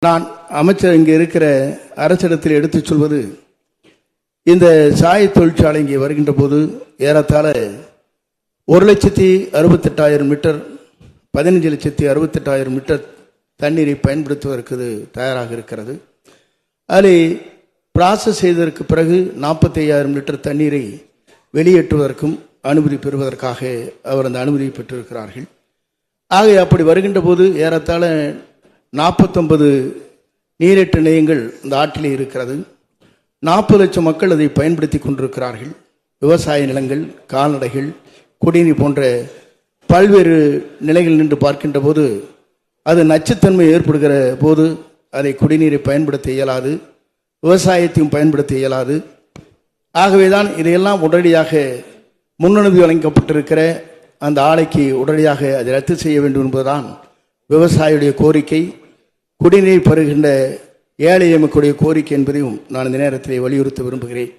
நான் அமைச்சர் இங்கே இருக்கிற அரசிடத்தில் எடுத்துச் சொல்வது, இந்த சாய தொழிற்சாலை இங்கே வருகின்ற போது ஏறத்தாழ 1,68,000 மீட்டர் 15,68,000 மீட்டர் தண்ணீரை பயன்படுத்துவதற்கு தயாராக இருக்கிறது. அதில் ப்ராசஸ் செய்ததற்கு பிறகு 45,000 லிட்டர் தண்ணீரை வெளியேற்றுவதற்கும் அனுமதி பெறுவதற்காக அவர் அந்த அனுமதியை பெற்றிருக்கிறார்கள். ஆக அப்படி வருகின்ற போது ஏறத்தாழ 49 நீரேற்று நிலையங்கள் இந்த ஆற்றிலே இருக்கிறது. 40 லட்சம் மக்கள் அதை பயன்படுத்தி கொண்டிருக்கிறார்கள். விவசாய நிலங்கள், கால்நடைகள், குடிநீர் போன்ற பல்வேறு நிலைகள் நின்று பார்க்கின்ற போது அது நச்சுத்தன்மை ஏற்படுகிற போது அதை குடிநீரை பயன்படுத்த இயலாது, விவசாயத்தையும் பயன்படுத்த இயலாது. ஆகவேதான் இதையெல்லாம் உடனடியாக முன்னனுமதி வழங்கப்பட்டிருக்கிற அந்த ஆலைக்கு உடனடியாக அதை ரத்து செய்ய வேண்டும் என்பதுதான் விவசாயியுடைய கோரிக்கை, குடிநீர் பெறுகின்ற ஏழை மக்களுடைய கோரிக்கை என்பதையும் நான் இந்த நேரத்தில் வலியுறுத்த விரும்புகிறேன்.